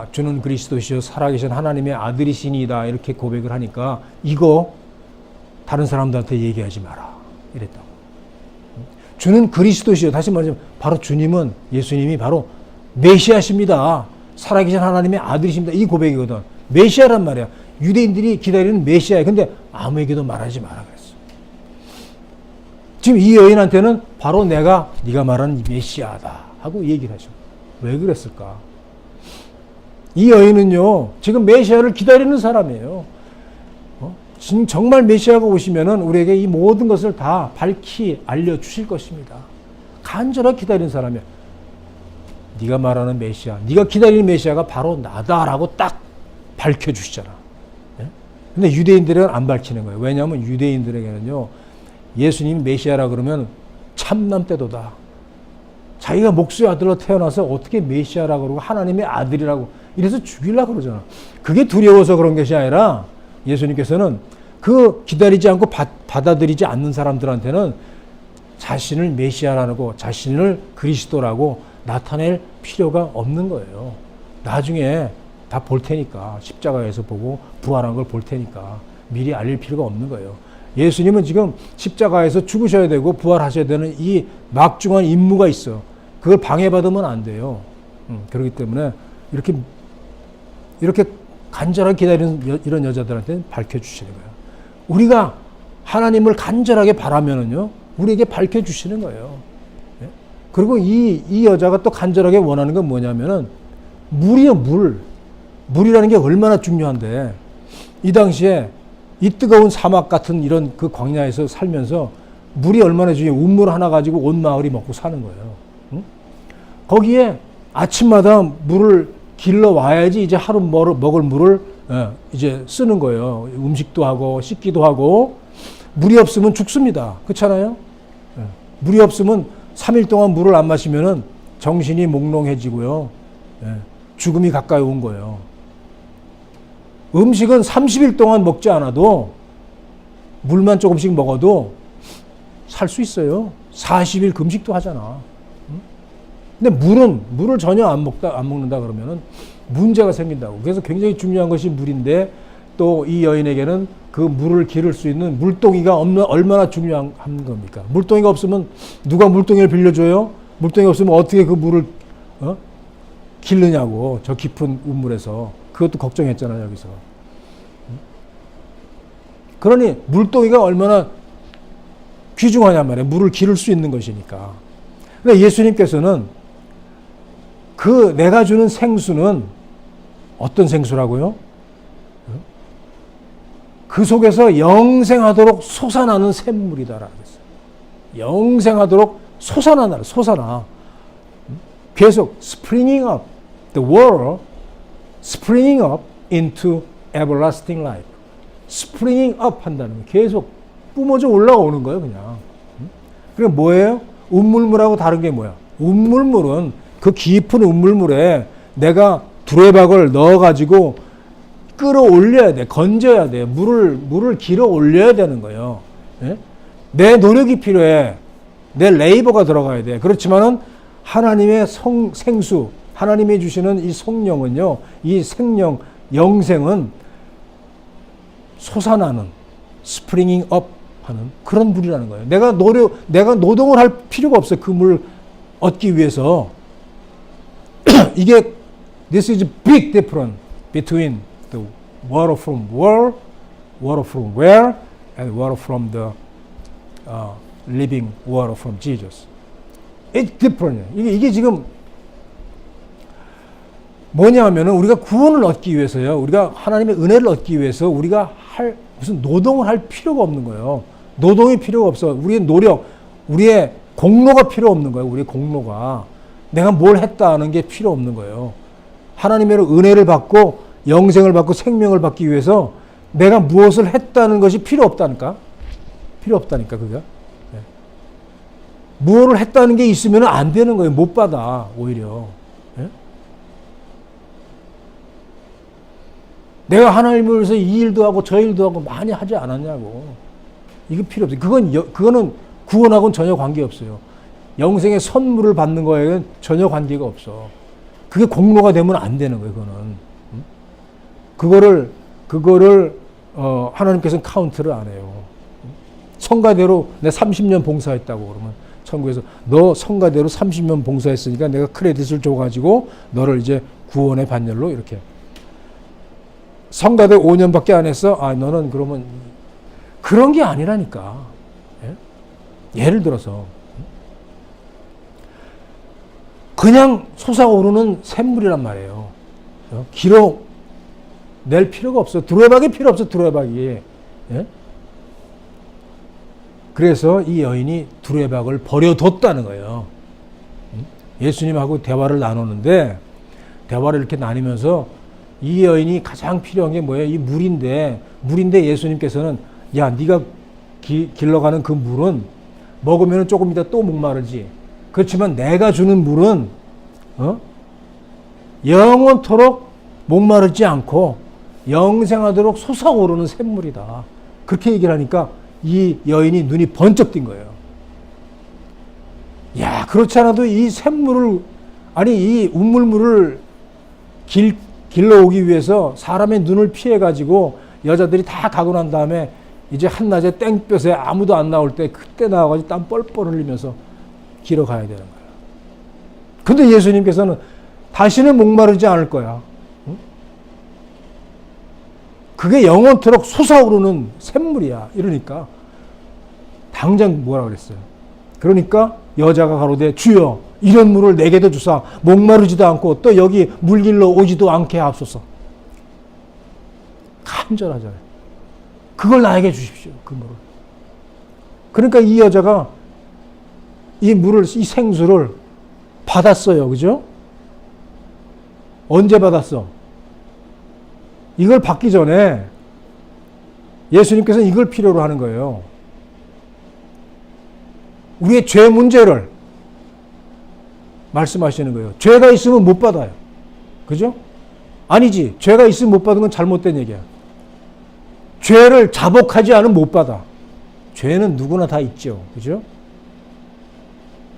내가 주는 그리스도시요 살아계신 하나님의 아들이시니다 이렇게 고백을 하니까 이거 다른 사람들한테 얘기하지 마라 이랬다고. 주는 그리스도시요, 다시 말하자면 바로 주님은, 예수님이 바로 메시아십니다. 살아계신 하나님의 아들이십니다. 이 고백이거든. 메시아란 말이야. 유대인들이 기다리는 메시아야. 근데 아무에게도 말하지 마라 그랬어. 지금 이 여인한테는 바로 네가 말하는 메시아다 하고 얘기를 하죠. 왜 그랬을까? 이 여인은요, 지금 메시아를 기다리는 사람이에요. 지금 정말 메시아가 오시면은 우리에게 이 모든 것을 다 밝히 알려주실 것입니다. 간절하게 기다리는 사람이야. 네가 말하는 메시아, 네가 기다리는 메시아가 바로 나다라고 딱 밝혀주시잖아. 근데 유대인들은 안 밝히는 거예요. 왜냐하면 유대인들에게는요, 예수님이 메시아라 그러면 참남때도다. 자기가 목수의 아들로 태어나서 어떻게 메시아라 그러고 하나님의 아들이라고 이래서 죽이려고 그러잖아. 그게 두려워서 그런 것이 아니라 예수님께서는 그 기다리지 않고 받아들이지 않는 사람들한테는 자신을 메시아라고, 자신을 그리스도라고 나타낼 필요가 없는 거예요. 나중에 다 볼 테니까, 십자가에서 보고 부활한 걸 볼 테니까 미리 알릴 필요가 없는 거예요. 예수님은 지금 십자가에서 죽으셔야 되고 부활하셔야 되는 이 막중한 임무가 있어. 그걸 방해받으면 안 돼요. 그렇기 때문에 이렇게 간절하게 기다리는 이런 여자들한테는 밝혀주시는 거예요. 우리가 하나님을 간절하게 바라면은요, 우리에게 밝혀주시는 거예요. 그리고 이 여자가 또 간절하게 원하는 건 뭐냐면은 물이요, 물. 물이라는 게 얼마나 중요한데, 이 당시에 이 뜨거운 사막 같은 이런 그 광야에서 살면서 물이 얼마나 중요해. 우물 하나 가지고 온 마을이 먹고 사는 거예요. 응? 거기에 아침마다 물을 길러 와야지 이제 하루 먹을 물을 이제 쓰는 거예요. 음식도 하고 씻기도 하고. 물이 없으면 죽습니다. 그렇잖아요? 물이 없으면 3일 동안 물을 안 마시면은 정신이 몽롱해지고요. 죽음이 가까이 온 거예요. 음식은 30일 동안 먹지 않아도, 물만 조금씩 먹어도 살 수 있어요. 40일 금식도 하잖아. 근데 물을 전혀 안 먹는다 그러면은 문제가 생긴다고. 그래서 굉장히 중요한 것이 물인데, 또 이 여인에게는 그 물을 기를 수 있는 물동이가 얼마나 중요한 겁니까? 물동이가 없으면 누가 물동이를 빌려줘요? 물동이가 없으면 어떻게 그 물을 기르냐고, 저 깊은 우물에서. 그것도 걱정했잖아요, 여기서. 그러니 물동이가 얼마나 귀중하냔 말이에요. 물을 기를 수 있는 것이니까. 근데 예수님께서는 그 내가 주는 생수는 어떤 생수라고요? 그 속에서 영생하도록 솟아나는 샘물이다라고 했어요. 영생하도록 솟아나. 계속 springing up the water, springing up into everlasting life. springing up 한다는 거예요. 계속 뿜어져 올라오는 거예요, 그냥. 그게 뭐예요? 운물물하고 다른 게 뭐야? 운물물은 그 깊은 운물물에 내가 두레박을 넣어가지고 끌어올려야 돼. 건져야 돼. 물을 길어 올려야 되는 거예요. 내 노력이 필요해. 내 레이버가 들어가야 돼. 그렇지만은 하나님의 생수, 하나님이 주시는 이 성령은요, 이 생령, 영생은 솟아나는, 스프링잉 업 하는 그런 물이라는 거예요. 내가 노동을 할 필요가 없어요. 그 물 얻기 위해서. 이게, this is a big difference between the water from world, water from where, and water from the living water from Jesus. It's different. 이게 지금 뭐냐 하면은 우리가 구원을 얻기 위해서요. 우리가 하나님의 은혜를 얻기 위해서 우리가 무슨 노동을 할 필요가 없는 거예요. 노동이 필요가 없어. 우리의 노력, 우리의 공로가 필요 없는 거예요. 우리의 공로가. 내가 뭘 했다는 게 필요 없는 거예요. 하나님의 은혜를 받고 영생을 받고 생명을 받기 위해서 내가 무엇을 했다는 것이 필요 없다니까. 필요 없다니까, 그게. 무엇을 했다는 게 있으면 안 되는 거예요. 못 받아, 오히려. 내가 하나님을 위해서 이 일도 하고 저 일도 하고 많이 하지 않았냐고. 이거 필요 없어요. 그거는 구원하고는 전혀 관계없어요. 영생의 선물을 받는 거에는 전혀 관계가 없어. 그게 공로가 되면 안 되는 거예요, 그거는. 그거를 하나님께서는 카운트를 안 해요. 성가대로 내 30년 봉사했다고 그러면 천국에서 너 성가대로 30년 봉사했으니까 내가 크레딧을 줘가지고 너를 이제 구원의 반열로 이렇게. 성가대 5년밖에 안 했어? 아, 너는 그러면 그런 게 아니라니까. 예? 예를 들어서 그냥 솟아오르는 샘물이란 말이에요. 길어 낼 필요가 없어. 두레박이 필요 없어. 두레박이. 예? 그래서 이 여인이 두레박을 버려뒀다는 거예요. 예수님하고 대화를 나누는데 대화를 이렇게 나누면서 이 여인이 가장 필요한 게 뭐예요? 이 물인데 예수님께서는 야, 네가 길러가는 그 물은 먹으면 조금 이따 또 목마르지. 그렇지만 내가 주는 물은 영원토록 목마르지 않고 영생하도록 솟아오르는 샘물이다. 그렇게 얘기를 하니까 이 여인이 눈이 번쩍 띈 거예요. 야, 그렇지 않아도 이 샘물을, 아니 이 우물물을 길러오기 위해서 사람의 눈을 피해가지고 여자들이 다 가고 난 다음에 이제 한낮에 땡볕에 아무도 안 나올 때 그때 나와가지고 땀 뻘뻘 흘리면서 길어가야 되는 거예요. 근데 예수님께서는 다시는 목마르지 않을 거야. 그게 영원토록 솟아오르는 샘물이야. 이러니까 당장 뭐라 그랬어요. 그러니까 여자가 가로되 주여 이런 물을 내게도 주사 목마르지도 않고 또 여기 물길로 오지도 않게 하옵소서. 간절하잖아요. 그걸 나에게 주십시오. 그 물을. 그러니까 이 여자가 이 물을, 이 생수를 받았어요. 그죠? 언제 받았어? 이걸 받기 전에 예수님께서는 이걸 필요로 하는 거예요. 우리의 죄 문제를 말씀하시는 거예요. 죄가 있으면 못 받아요. 그죠? 아니지. 죄가 있으면 못 받은 건 잘못된 얘기야. 죄를 자복하지 않으면 못 받아. 죄는 누구나 다 있죠. 그죠?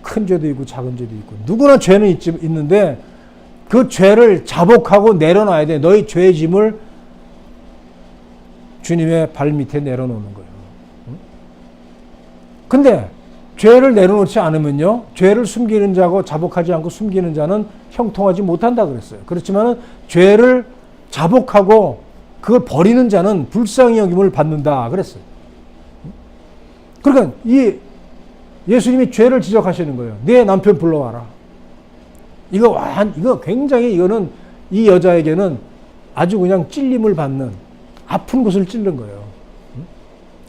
큰 죄도 있고 작은 죄도 있고 누구나 죄는 있는데 그 죄를 자복하고 내려놔야 돼. 너희 죄의 짐을 주님의 발 밑에 내려놓는 거예요. 근데 죄를 내려놓지 않으면요, 죄를 숨기는 자고 자복하지 않고 숨기는 자는 형통하지 못한다 그랬어요. 그렇지만 죄를 자복하고 그걸 버리는 자는 불쌍히 여김을 받는다 그랬어요. 그러니까 이 예수님이 죄를 지적하시는 거예요. 내 남편 불러와라. 이거 굉장히 이거는 이 여자에게는 아주 그냥 찔림을 받는 아픈 곳을 찔른 거예요.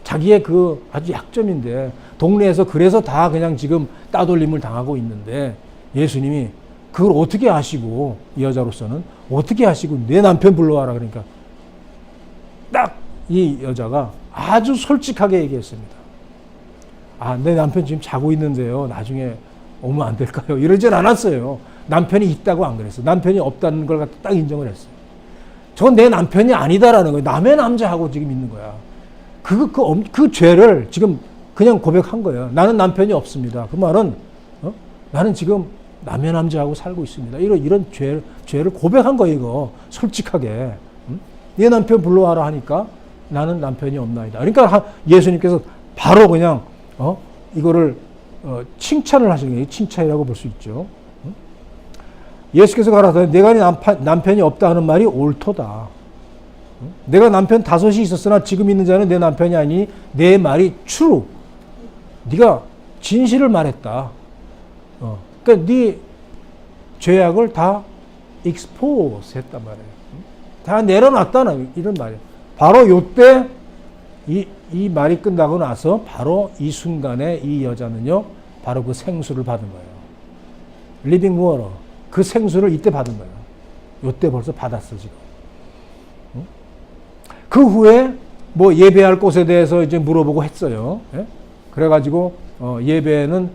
자기의 그 아주 약점인데 동네에서 그래서 다 그냥 지금 따돌림을 당하고 있는데 예수님이 그걸 어떻게 아시고 이 여자로서는 어떻게 아시고 내 남편 불러와라 그러니까 딱 이 여자가 아주 솔직하게 얘기했습니다. 아, 내 남편 지금 자고 있는데요. 나중에 오면 안 될까요? 이러진 않았어요. 남편이 있다고 안 그랬어요. 남편이 없다는 걸 딱 인정을 했어요. 저건 내 남편이 아니다라는 거예요. 남의 남자하고 지금 있는 거야. 그 죄를 지금 그냥 고백한 거예요. 나는 남편이 없습니다. 그 말은 나는 지금 남의 남자하고 살고 있습니다. 이런 죄를 고백한 거예요. 이거 솔직하게. 네 남편 불러와라 하니까 나는 남편이 없나이다. 그러니까 예수님께서 바로 그냥 이거를 칭찬을 하시는 거예요. 칭찬이라고 볼 수 있죠. 예수께서 가라사대 내가 남편이 없다 하는 말이 옳도다. 내가 남편 5이 있었으나 지금 있는 자는 내 남편이 아니니 내 말이 true. 네가 진실을 말했다. 그러니까 네 죄악을 다 expose 했단 말이에요. 다 내려놨다는 이런 말이에요. 바로 요때 이 말이 끝나고 나서 바로 이 순간에 이 여자는요, 바로 그 생수를 받은 거예요. living water. 그 생수를 이때 받은 거예요. 요때 벌써 받았어, 지금. 그 후에 뭐 예배할 곳에 대해서 이제 물어보고 했어요. 예? 그래가지고 예배는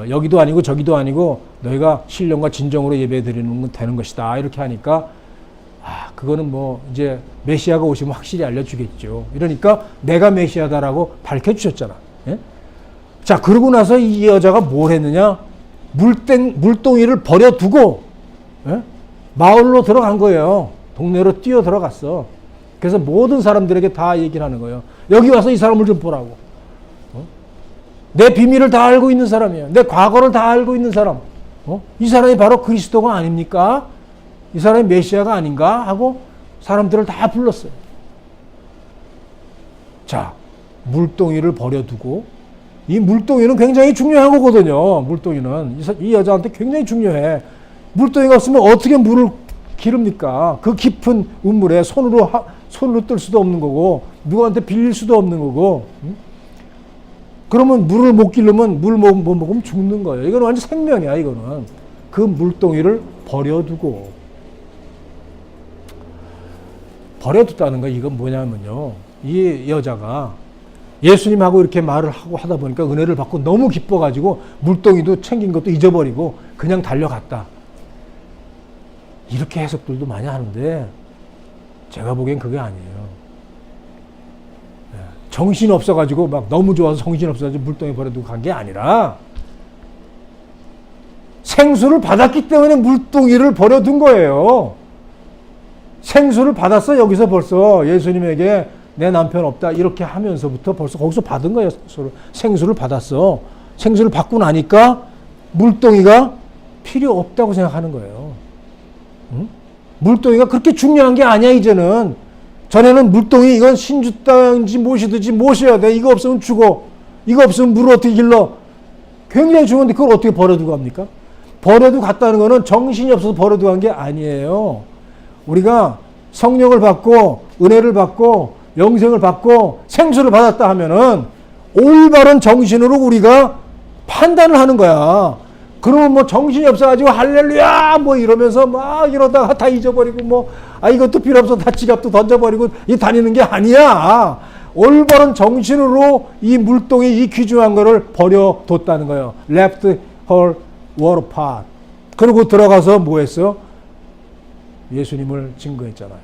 여기도 아니고 저기도 아니고 너희가 신령과 진정으로 예배 드리는 건 되는 것이다. 이렇게 하니까 그거는 뭐 이제 메시아가 오시면 확실히 알려주겠죠. 이러니까 내가 메시아다라고 밝혀주셨잖아. 예? 자, 그러고 나서 이 여자가 뭘 했느냐? 물동이를 버려두고, 예? 마을로 들어간 거예요. 동네로 뛰어 들어갔어. 그래서 모든 사람들에게 다 얘기를 하는 거예요. 여기 와서 이 사람을 좀 보라고. 내 비밀을 다 알고 있는 사람이에요. 내 과거를 다 알고 있는 사람. 이 사람이 바로 그리스도가 아닙니까? 이 사람이 메시아가 아닌가? 하고 사람들을 다 불렀어요. 자, 물동이를 버려두고, 이 물동이는 굉장히 중요한 거거든요. 물동이는. 이 여자한테 굉장히 중요해. 물동이가 없으면 어떻게 물을 기릅니까? 그 깊은 우물에 손으로 뜰 수도 없는 거고, 누구한테 빌릴 수도 없는 거고, 그러면 물을 못 기르면 물 못 먹으면 죽는 거예요. 이건 완전 생명이야, 이거는. 그 물동이를 버려두고. 버려뒀다는 거, 이건 뭐냐면요. 이 여자가 예수님하고 이렇게 말을 하고 하다 보니까 은혜를 받고 너무 기뻐가지고 물동이도 챙긴 것도 잊어버리고 그냥 달려갔다. 이렇게 해석들도 많이 하는데 제가 보기엔 그게 아니에요. 정신 없어가지고 막 너무 좋아서 정신 없어가지고 물동이 버려두고 간 게 아니라 생수를 받았기 때문에 물동이를 버려둔 거예요. 생수를 받았어. 여기서 벌써 예수님에게 내 남편 없다 이렇게 하면서부터 벌써 거기서 받은 거예요. 생수를 받았어. 생수를 받고 나니까 물동이가 필요 없다고 생각하는 거예요. 응? 물동이가 그렇게 중요한 게 아니야 이제는. 전에는 물동이 이건 신주땅인지 무엇이든지 모셔야 돼. 이거 없으면 죽어. 이거 없으면 물을 어떻게 길러. 굉장히 중요한데 그걸 어떻게 버려두고 합니까? 버려두고 갔다는 거는 정신이 없어서 버려두고 간 게 아니에요. 우리가 성령을 받고 은혜를 받고 영생을 받고 생수를 받았다 하면은 올바른 정신으로 우리가 판단을 하는 거야. 그러면 뭐 정신이 없어가지고 할렐루야 뭐 이러면서 막 이러다가 다 잊어버리고 뭐 이것도 필요 없어 다 지갑도 던져버리고 이 다니는 게 아니야. 올바른 정신으로 이 물동이 이 귀중한 거를 버려뒀다는 거예요. Left her water pot. 그리고 들어가서 뭐 했어? 예수님을 증거했잖아요.